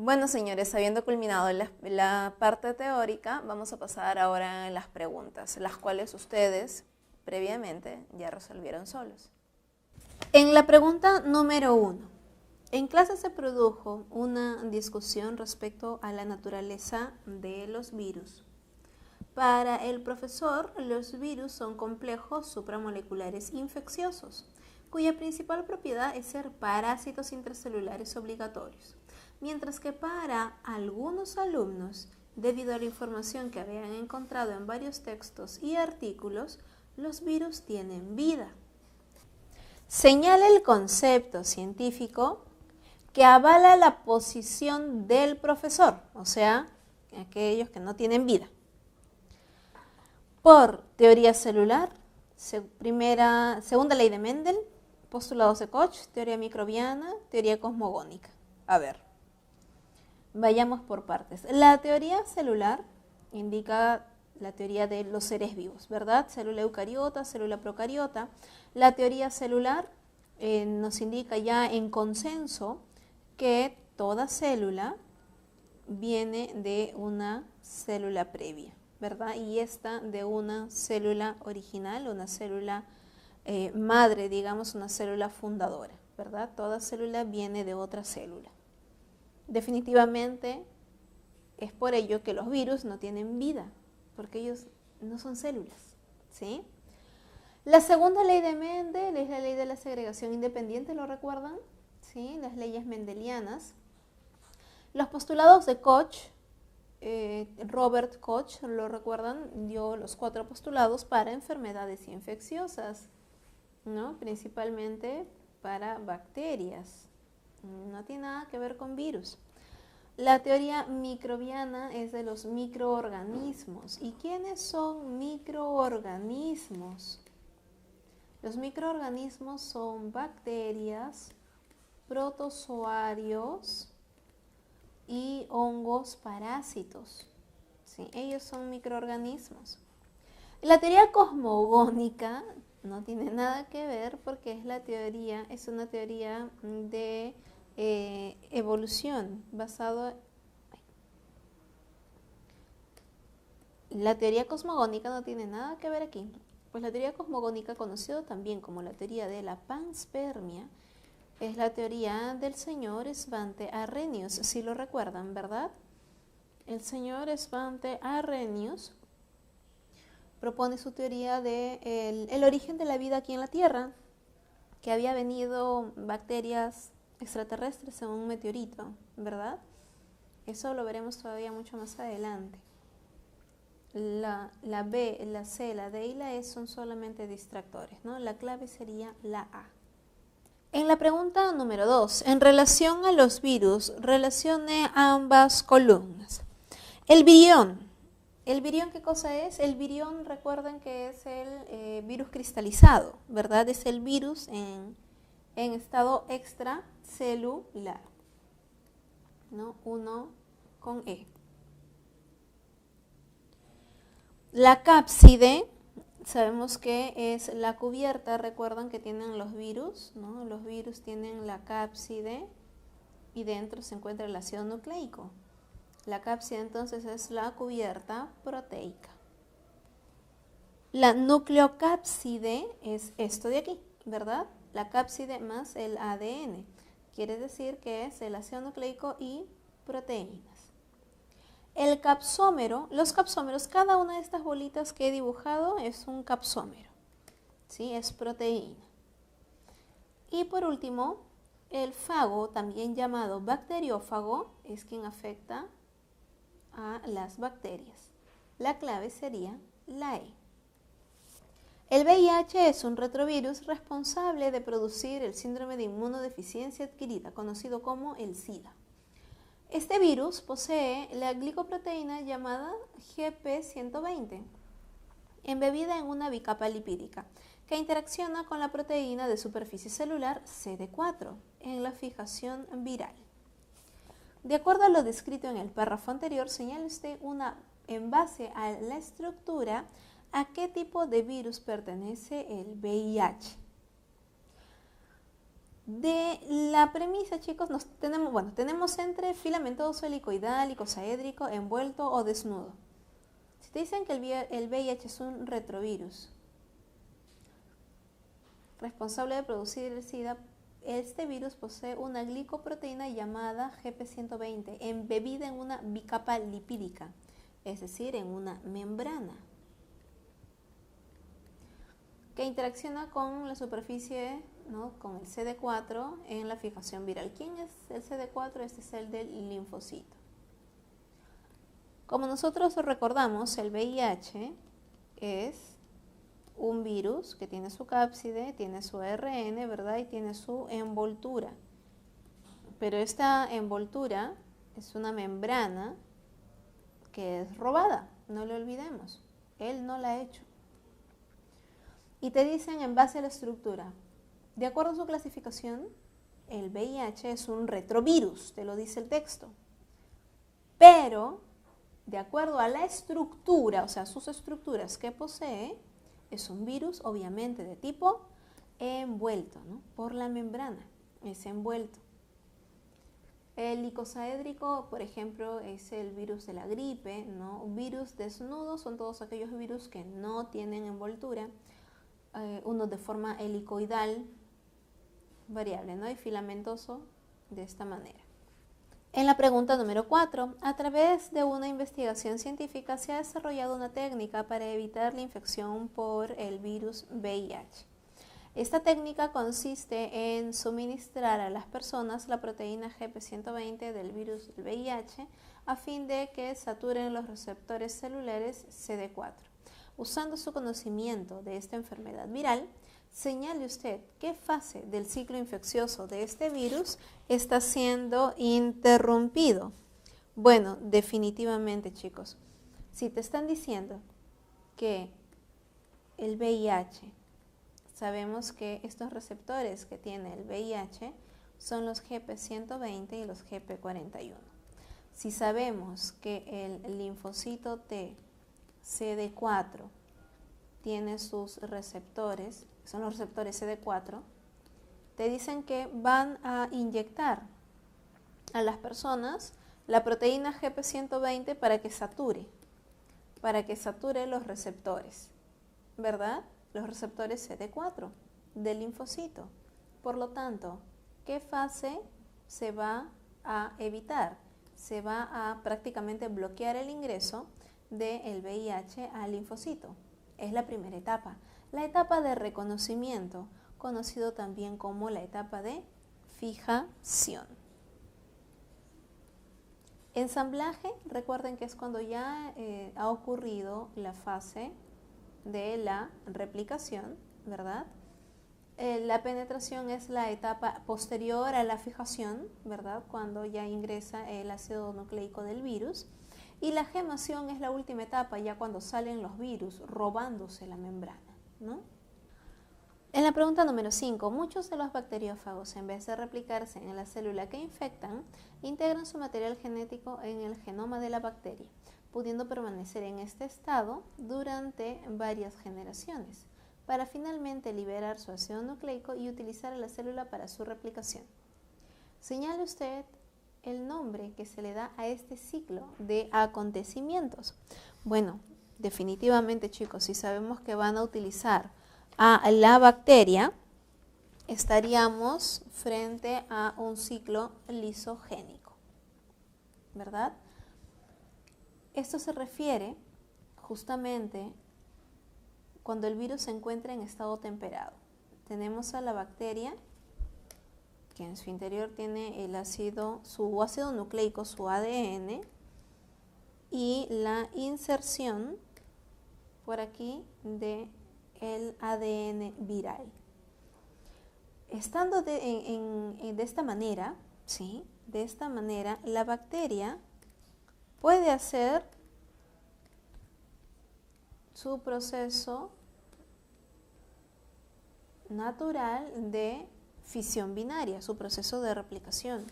Bueno, señores, habiendo culminado la parte teórica, vamos a pasar ahora a las preguntas, las cuales ustedes previamente ya resolvieron solos. En la pregunta número 1, en clase se produjo una discusión respecto a la naturaleza de los virus. Para el profesor, los virus son complejos supramoleculares infecciosos, cuya principal propiedad es ser parásitos intracelulares obligatorios, mientras que para algunos alumnos, debido a la información que habían encontrado en varios textos y artículos, los virus tienen vida. Señala el concepto científico que avala la posición del profesor, o sea, aquellos que no tienen vida. Por teoría celular, segunda ley de Mendel, postulados de Koch, teoría microbiana, teoría cosmogónica. A ver, vayamos por partes. La teoría celular indica la teoría de los seres vivos, ¿verdad? Célula eucariota, célula procariota. La teoría celular nos indica ya en consenso que toda célula viene de una célula previa, ¿verdad? Y esta de una célula original, una célula madre, digamos, una célula fundadora, ¿verdad? Toda célula viene de otra célula. Definitivamente es por ello que los virus no tienen vida, porque ellos no son células, ¿sí? La segunda ley de Mendel es la ley de la segregación independiente, ¿lo recuerdan? ¿Sí? Las leyes mendelianas. Los postulados de Koch, Robert Koch, ¿lo recuerdan? Dio los 4 postulados para enfermedades infecciosas, ¿no? Principalmente para bacterias. No tiene nada que ver con virus. La teoría microbiana es de los microorganismos. ¿Y quiénes son microorganismos? Los microorganismos son bacterias, protozoarios y hongos parásitos. ¿Sí? Ellos son microorganismos. La teoría cosmogónica no tiene nada que ver porque es una teoría de evolución basado. La teoría cosmogónica no tiene nada que ver aquí, pues la teoría cosmogónica, conocida también como la teoría de la panspermia, es la teoría del señor Svante Arrhenius, si lo recuerdan, ¿verdad? El señor Svante Arrhenius propone su teoría de el origen de la vida aquí en la Tierra, que había venido bacterias extraterrestres en un meteorito, ¿verdad? Eso lo veremos todavía mucho más adelante. La B, la C, la D y la E son solamente distractores, ¿no? La clave sería la A. En la pregunta número 2, en relación a los virus, relacione ambas columnas. El virión, ¿qué cosa es? El virión, recuerden que es el virus cristalizado, ¿verdad? Es el virus en estado extracelular, ¿no? 1 con E. La cápside, sabemos que es la cubierta, recuerdan que tienen los virus, ¿no? Los virus tienen la cápside y dentro se encuentra el ácido nucleico. La cápside entonces es la cubierta proteica. La nucleocápside es esto de aquí, ¿verdad? La cápside más el ADN. Quiere decir que es el ácido nucleico y proteínas. El capsómero, los capsómeros, cada una de estas bolitas que he dibujado es un capsómero, ¿sí? Es proteína. Y por último, el fago, también llamado bacteriófago, es quien afecta a las bacterias. La clave sería la E. El VIH es un retrovirus responsable de producir el síndrome de inmunodeficiencia adquirida, conocido como el SIDA. Este virus posee la glicoproteína llamada GP120, embebida en una bicapa lipídica, que interacciona con la proteína de superficie celular CD4 en la fijación viral. De acuerdo a lo descrito en el párrafo anterior, señale usted en base a la estructura a qué tipo de virus pertenece el VIH. De la premisa, chicos, tenemos entre filamentoso, helicoidal, icosaédrico, envuelto o desnudo. Si te dicen que el VIH es un retrovirus responsable de producir el SIDA, este virus posee una glicoproteína llamada GP120 embebida en una bicapa lipídica, es decir, en una membrana, que interacciona con la superficie, ¿no?, con el CD4 en la fijación viral. ¿Quién es el CD4? Este es el del linfocito. Como nosotros recordamos, el VIH es un virus que tiene su cápside, tiene su ARN, ¿verdad? Y tiene su envoltura. Pero esta envoltura es una membrana que es robada, no lo olvidemos. Él no la ha hecho. Y te dicen en base a la estructura, de acuerdo a su clasificación, el VIH es un retrovirus, te lo dice el texto. Pero, de acuerdo a la estructura, o sea, sus estructuras que posee, es un virus obviamente de tipo envuelto, ¿no?, por la membrana, es envuelto. El icosaédrico, por ejemplo, es el virus de la gripe, ¿no? Virus desnudos son todos aquellos virus que no tienen envoltura, uno de forma helicoidal variable, ¿no?, y filamentoso de esta manera. En la pregunta número 4, a través de una investigación científica se ha desarrollado una técnica para evitar la infección por el virus VIH. Esta técnica consiste en suministrar a las personas la proteína GP120 del virus del VIH a fin de que saturen los receptores celulares CD4. Usando su conocimiento de esta enfermedad viral, señale usted qué fase del ciclo infeccioso de este virus está siendo interrumpido. Bueno, definitivamente, chicos, si te están diciendo que el VIH, sabemos que estos receptores que tiene el VIH son los GP120 y los GP41. Si sabemos que el linfocito T CD4 tiene sus receptores, son los receptores CD4, te dicen que van a inyectar a las personas la proteína GP120 para que sature los receptores, ¿verdad? Los receptores CD4 del linfocito. Por lo tanto, ¿qué fase se va a evitar? Se va a prácticamente bloquear el ingreso del VIH al linfocito. Es la primera etapa. La etapa de reconocimiento, conocido también como la etapa de fijación. Ensamblaje, recuerden que es cuando ya ha ocurrido la fase de la replicación, ¿verdad? La penetración es la etapa posterior a la fijación, ¿verdad?, cuando ya ingresa el ácido nucleico del virus. Y la gemación es la última etapa, ya cuando salen los virus robándose la membrana, ¿no? En la pregunta número 5, muchos de los bacteriófagos, en vez de replicarse en la célula que infectan, integran su material genético en el genoma de la bacteria, pudiendo permanecer en este estado durante varias generaciones, para finalmente liberar su ácido nucleico y utilizar a la célula para su replicación. Señale usted el nombre que se le da a este ciclo de acontecimientos. Bueno, definitivamente, chicos, si sabemos que van a utilizar a la bacteria, estaríamos frente a un ciclo lisogénico, ¿verdad? Esto se refiere justamente cuando el virus se encuentra en estado temperado. Tenemos a la bacteria que en su interior tiene su ácido nucleico, su ADN, y la inserción por aquí de el ADN viral. Estando de esta manera, ¿sí?, de esta manera, la bacteria puede hacer su proceso natural de fisión binaria, su proceso de replicación.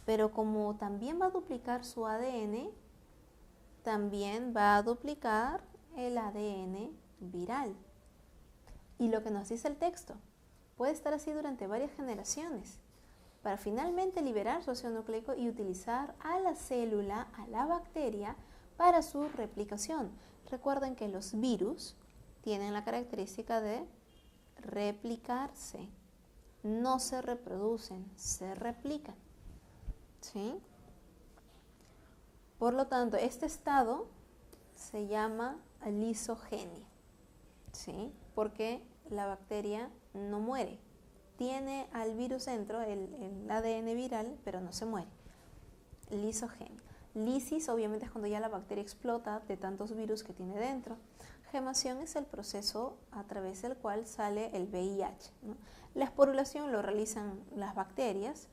Pero como también va a duplicar su ADN, también va a duplicar el ADN viral. Y lo que nos dice el texto, Puede estar así durante varias generaciones, para finalmente liberar su ácido nucleico y utilizar a la célula, a la bacteria, para su replicación. Recuerden que los virus tienen la característica de replicarse. No se reproducen, se replican. ¿Sí? Por lo tanto, este estado se llama lisogenia. ¿Sí? Porque la bacteria no muere. Tiene al virus dentro, el ADN viral, pero no se muere. Lisogenia. Lisis obviamente es cuando ya la bacteria explota de tantos virus que tiene dentro. Gemación es el proceso a través del cual sale el VIH, ¿no? La esporulación lo realizan las bacterias,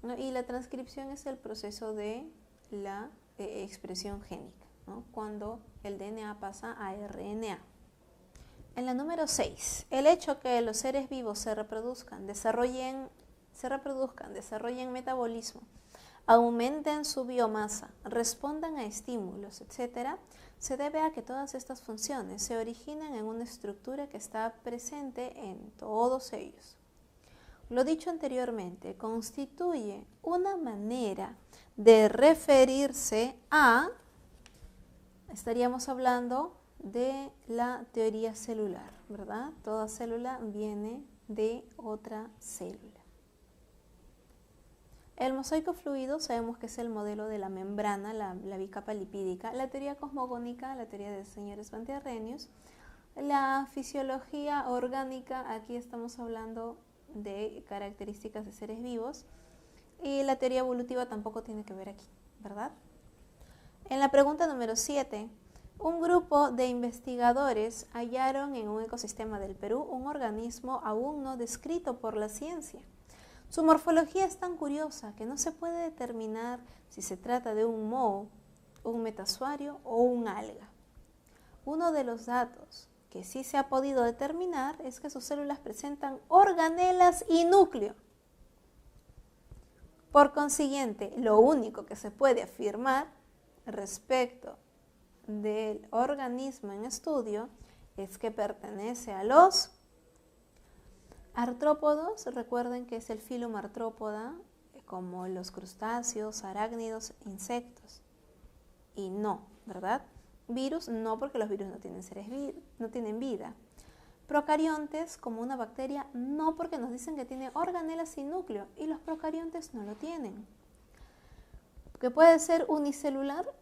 ¿no? Y la transcripción es el proceso de la expresión génica, ¿no? Cuando el DNA pasa a RNA. En la número 6, el hecho que los seres vivos se reproduzcan, desarrollen metabolismo, aumenten su biomasa, respondan a estímulos, etc., se debe a que todas estas funciones se originan en una estructura que está presente en todos ellos. Lo dicho anteriormente constituye una manera de referirse a, estaríamos hablando de la teoría celular, ¿verdad? Toda célula viene de otra célula. El mosaico fluido sabemos que es el modelo de la membrana, la bicapa lipídica. La teoría cosmogónica, la teoría de señores Banti-Arrhenius. La fisiología orgánica, aquí estamos hablando de características de seres vivos. Y la teoría evolutiva tampoco tiene que ver aquí, ¿verdad? En la pregunta número 7, un grupo de investigadores hallaron en un ecosistema del Perú un organismo aún no descrito por la ciencia. Su morfología es tan curiosa que no se puede determinar si se trata de un moho, un metazoario o un alga. Uno de los datos que sí se ha podido determinar es que sus células presentan organelas y núcleo. Por consiguiente, lo único que se puede afirmar respecto del organismo en estudio es que pertenece a los artrópodos. Recuerden que es el filum artrópoda, como los crustáceos, arácnidos, insectos. Y no, ¿verdad? Virus, no, porque los virus no tienen vida. Procariontes, como una bacteria, no, porque nos dicen que tiene organelas y núcleo, y los procariontes no lo tienen. ¿Que puede ser unicelular?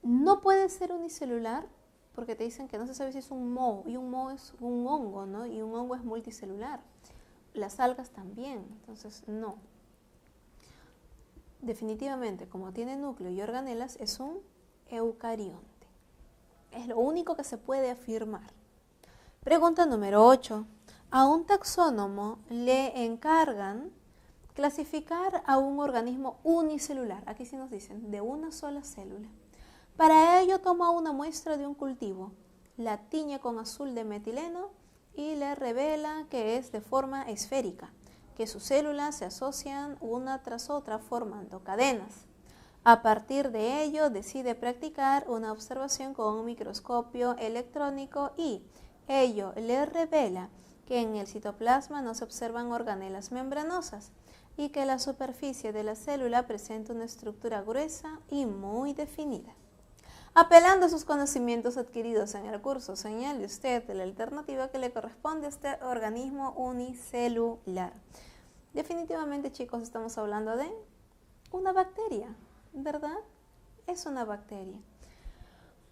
No puede ser unicelular, porque te dicen que no se sabe si es un moho, y un moho es un hongo, ¿no? Y un hongo es multicelular. Las algas también, entonces no. Definitivamente, como tiene núcleo y organelas, es un eucarionte. Es lo único que se puede afirmar. Pregunta número 8. A un taxónomo le encargan clasificar a un organismo unicelular. Aquí sí nos dicen, de una sola célula. Para ello toma una muestra de un cultivo, la tiñe con azul de metileno y le revela que es de forma esférica, que sus células se asocian una tras otra formando cadenas. A partir de ello decide practicar una observación con un microscopio electrónico y ello le revela que en el citoplasma no se observan organelas membranosas y que la superficie de la célula presenta una estructura gruesa y muy definida. Apelando a sus conocimientos adquiridos en el curso, señale usted la alternativa que le corresponde a este organismo unicelular. Definitivamente, chicos, estamos hablando de una bacteria, ¿verdad? Es una bacteria.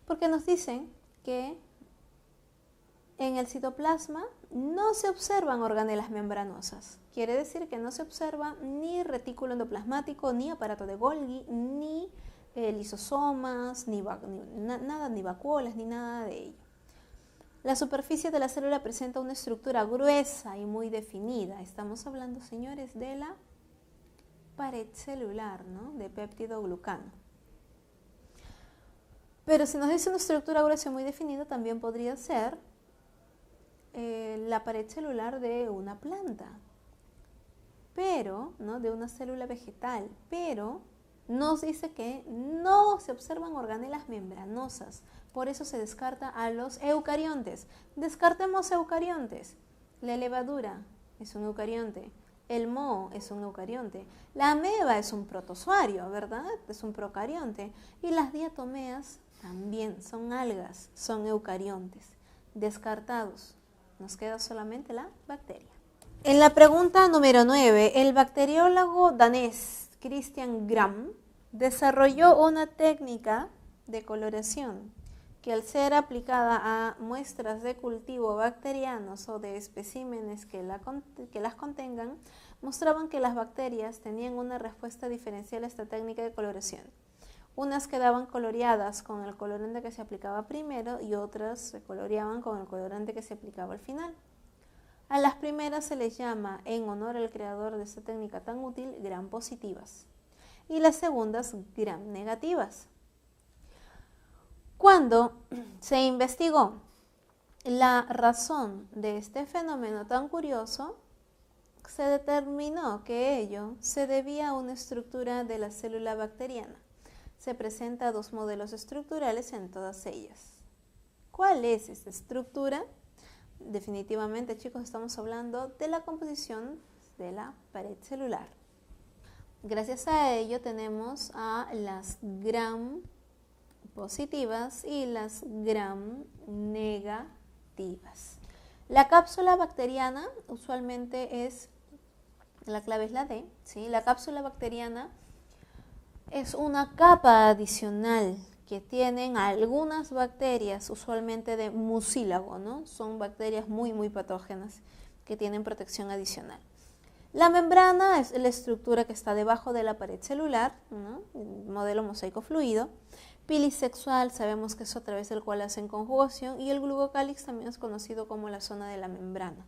Porque nos dicen que en el citoplasma no se observan organelas membranosas. Quiere decir que no se observa ni retículo endoplasmático, ni aparato de Golgi, ni lisosomas, ni vacuolas, ni nada de ello. La superficie de la célula presenta una estructura gruesa y muy definida. Estamos hablando, señores, de la pared celular, ¿no? De péptidoglucano. Pero si nos dice una estructura gruesa y muy definida, también podría ser la pared celular de una planta, pero, ¿no? De una célula vegetal, pero nos dice que no se observan organelas membranosas, por eso se descarta a los eucariontes. Descartemos eucariontes. La levadura es un eucarionte. El moho es un eucarionte. La ameba es un protozoario, ¿verdad? Es un procarionte. Y las diatomeas también son algas, son eucariontes. Descartados. Nos queda solamente la bacteria. En la pregunta número 9, el bacteriólogo danés Christian Gram desarrolló una técnica de coloración que al ser aplicada a muestras de cultivo bacterianos o de especímenes que las contengan, mostraban que las bacterias tenían una respuesta diferencial a esta técnica de coloración. Unas quedaban coloreadas con el colorante que se aplicaba primero y otras se coloreaban con el colorante que se aplicaba al final. A las primeras se les llama, en honor al creador de esta técnica tan útil, gram positivas, y las segundas gram negativas. Cuando se investigó la razón de este fenómeno tan curioso, se determinó que ello se debía a una estructura de la célula bacteriana. Se presenta dos modelos estructurales en todas ellas. ¿Cuál es esta estructura? Definitivamente, chicos, estamos hablando de la composición de la pared celular. Gracias a ello tenemos a las gram positivas y las gram negativas. La cápsula bacteriana usualmente la clave es la D, ¿sí? La cápsula bacteriana es una capa adicional que tienen algunas bacterias, usualmente de mucílago, ¿no? Son bacterias muy patógenas que tienen protección adicional. La membrana es la estructura que está debajo de la pared celular, ¿no? El modelo mosaico fluido. Pilis sexual, sabemos que es a través del cual hacen conjugación, y el glucocálix también es conocido como la zona de la membrana.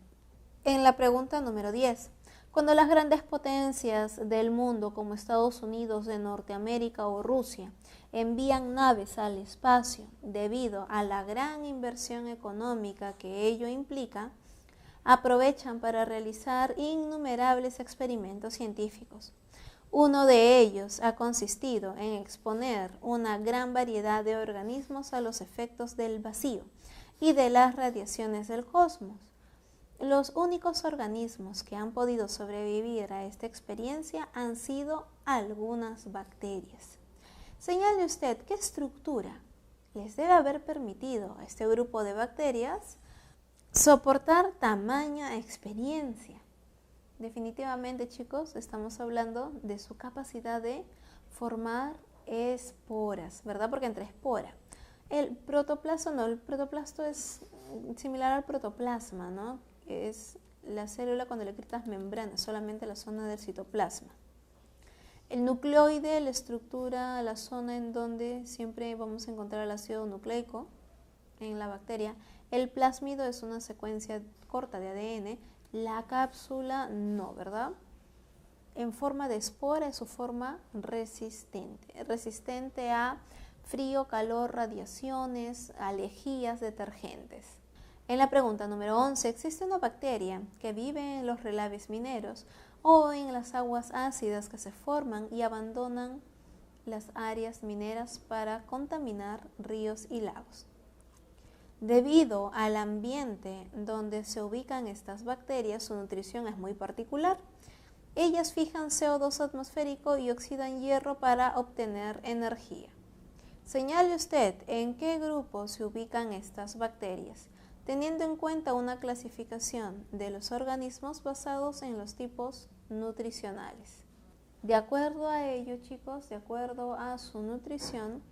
En la pregunta número 10, cuando las grandes potencias del mundo como Estados Unidos de Norteamérica o Rusia envían naves al espacio debido a la gran inversión económica que ello implica, aprovechan para realizar innumerables experimentos científicos. Uno de ellos ha consistido en exponer una gran variedad de organismos a los efectos del vacío y de las radiaciones del cosmos. Los únicos organismos que han podido sobrevivir a esta experiencia han sido algunas bacterias. Señale usted qué estructura les debe haber permitido a este grupo de bacterias soportar tamaña experiencia. Definitivamente, chicos, estamos hablando de su capacidad de formar esporas, ¿verdad? Porque entre espora, el protoplasto es similar al protoplasma, ¿no? Es la célula cuando le quitas membrana, solamente la zona del citoplasma. El nucleoide, la estructura, la zona en donde siempre vamos a encontrar el ácido nucleico en la bacteria. El plásmido es una secuencia corta de ADN. La cápsula no, ¿verdad? En forma de espora es su forma resistente a frío, calor, radiaciones, a lejías, detergentes. En la pregunta número 11, ¿existe una bacteria que vive en los relaves mineros o en las aguas ácidas que se forman y abandonan las áreas mineras para contaminar ríos y lagos? Debido al ambiente donde se ubican estas bacterias, su nutrición es muy particular. Ellas fijan CO2 atmosférico y oxidan hierro para obtener energía. Señale usted en qué grupo se ubican estas bacterias, teniendo en cuenta una clasificación de los organismos basados en los tipos nutricionales. De acuerdo a ello, chicos, de acuerdo a su nutrición,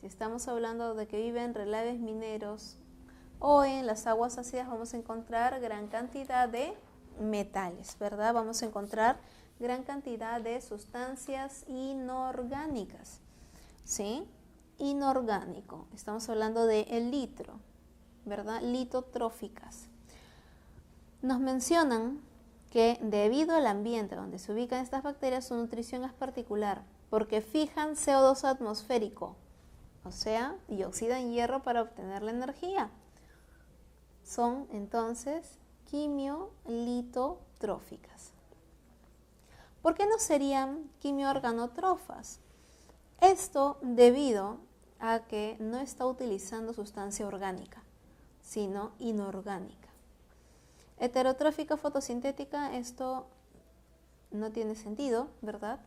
si estamos hablando de que viven en relaves mineros o en las aguas ácidas, vamos a encontrar gran cantidad de metales, ¿verdad? Vamos a encontrar gran cantidad de sustancias inorgánicas, ¿sí? Inorgánico, estamos hablando de el litro, ¿verdad? Litotróficas. Nos mencionan que debido al ambiente donde se ubican estas bacterias, su nutrición es particular, porque fijan CO2 atmosférico, o sea, y oxidan hierro para obtener la energía. Son entonces quimiolitotróficas. ¿Por qué no serían quimioorganotrófas? Esto debido a que no está utilizando sustancia orgánica, sino inorgánica. Heterotrófica fotosintética, esto no tiene sentido, ¿verdad?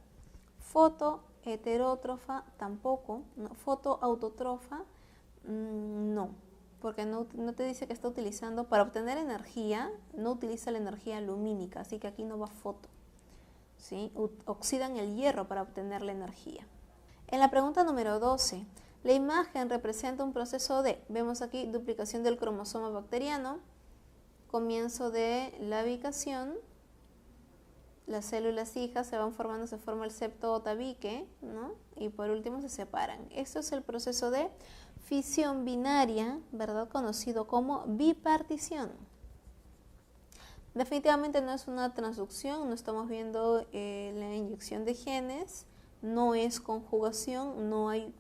Fotoheterótrofa tampoco, no. Fotoautótrofa, no, porque no te dice que está utilizando, para obtener energía, no utiliza la energía lumínica, así que aquí no va foto, ¿sí? Oxidan el hierro para obtener la energía. En la pregunta número 12, la imagen representa un proceso de, vemos aquí, duplicación del cromosoma bacteriano, comienzo de la ubicación, las células hijas se van formando, se forma el septo o tabique, ¿no? Y por último se separan. Esto es el proceso de fisión binaria, ¿verdad? Conocido como bipartición. Definitivamente no es una transducción, no estamos viendo la inyección de genes, no es conjugación, no hay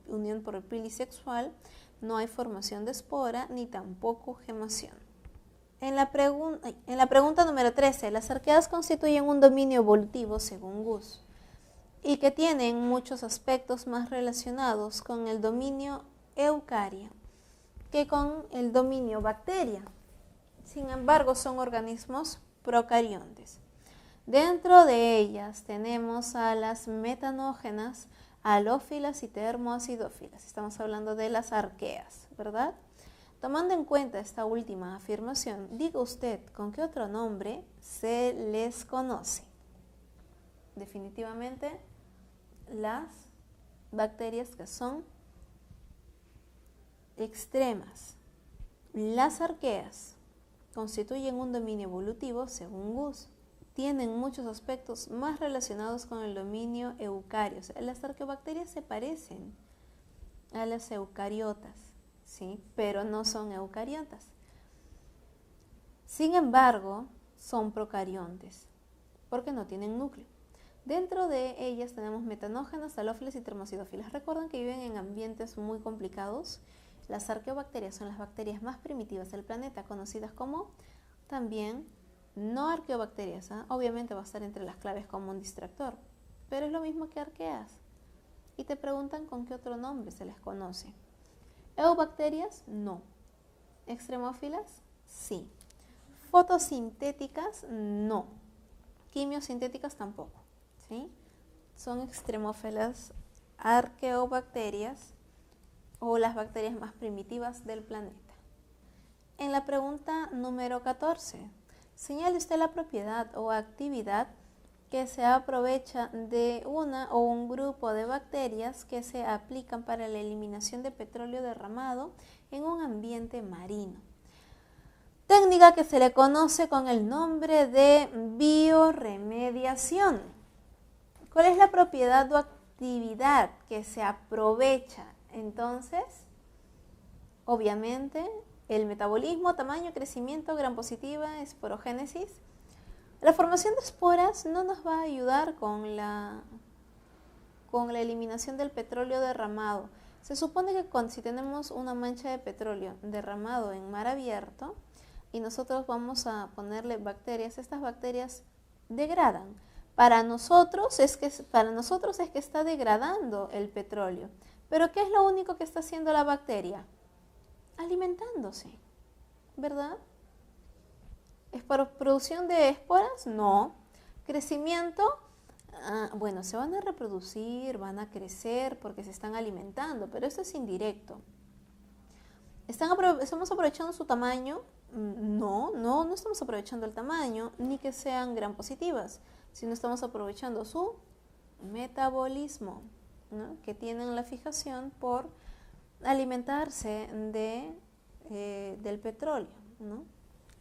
unión por el pilisexual, no hay formación de espora, ni tampoco gemación. En la pregunta número 13, las arqueas constituyen un dominio evolutivo según Gus y que tienen muchos aspectos más relacionados con el dominio eucaria que con el dominio bacteria. Sin embargo, son organismos procariontes. Dentro de ellas tenemos a las metanógenas, halófilas y termoacidófilas. Estamos hablando de las arqueas, ¿verdad? Tomando en cuenta esta última afirmación, diga usted con qué otro nombre se les conoce. Definitivamente las bacterias que son extremas. Las arqueas constituyen un dominio evolutivo según Gus. Tienen muchos aspectos más relacionados con el dominio eucario. O sea, las arqueobacterias se parecen a las eucariotas, ¿sí? Pero no son eucariotas. Sin embargo, son procariontes porque no tienen núcleo. Dentro de ellas tenemos metanógenas, halófilas y termoacidófilas. Recuerden que viven en ambientes muy complicados. Las arqueobacterias son las bacterias más primitivas del planeta, conocidas como también no arqueobacterias. Obviamente va a estar entre las claves como un distractor, pero es lo mismo que arqueas. Y te preguntan con qué otro nombre se les conoce. Eubacterias, no. Extremófilas, sí. Fotosintéticas, no. Quimiosintéticas tampoco, ¿sí? Son extremófilas, arqueobacterias o las bacterias más primitivas del planeta. En la pregunta número 14, señale usted la propiedad o actividad que se aprovecha de una o un grupo de bacterias que se aplican para la eliminación de petróleo derramado en un ambiente marino. Técnica que se le conoce con el nombre de bioremediación. ¿Cuál es la propiedad o actividad que se aprovecha? Entonces, obviamente, el metabolismo, tamaño, crecimiento, gram positiva, esporogénesis. La formación de esporas no nos va a ayudar con la eliminación del petróleo derramado. Se supone que si tenemos una mancha de petróleo derramado en mar abierto y nosotros vamos a ponerle bacterias, estas bacterias degradan. Para nosotros es que está degradando el petróleo. Pero ¿qué es lo único que está haciendo la bacteria? Alimentándose, ¿verdad? ¿Es para producción de esporas? No. ¿Crecimiento? Bueno, se van a reproducir, van a crecer porque se están alimentando, pero esto es indirecto. ¿Estamos aprovechando su tamaño? No estamos aprovechando el tamaño, ni que sean gram positivas, sino estamos aprovechando su metabolismo, ¿no? Que tienen la fijación por alimentarse del petróleo, ¿no?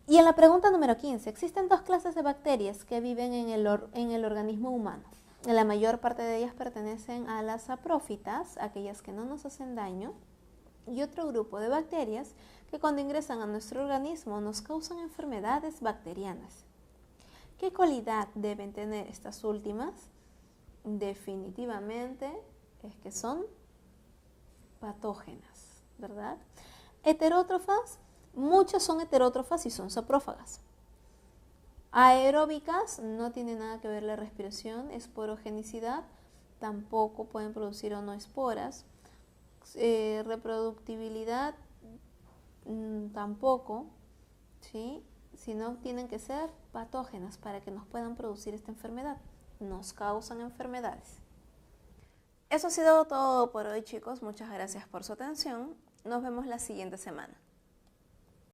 Y en la pregunta número 15, existen dos clases de bacterias que viven en el organismo humano. La mayor parte de ellas pertenecen a las saprófitas, aquellas que no nos hacen daño, y otro grupo de bacterias que cuando ingresan a nuestro organismo nos causan enfermedades bacterianas. ¿Qué cualidad deben tener estas últimas? Definitivamente es que son patógenas, ¿verdad? Heterótrofas, muchas son heterótrofas y son saprófagas. Aeróbicas, no tiene nada que ver la respiración. Esporogenicidad, tampoco pueden producir o no esporas. Reproductibilidad, tampoco, ¿sí? sino tienen que ser patógenas para que nos puedan producir esta enfermedad. Nos causan enfermedades. Eso ha sido todo por hoy, chicos. Muchas gracias por su atención. Nos vemos la siguiente semana.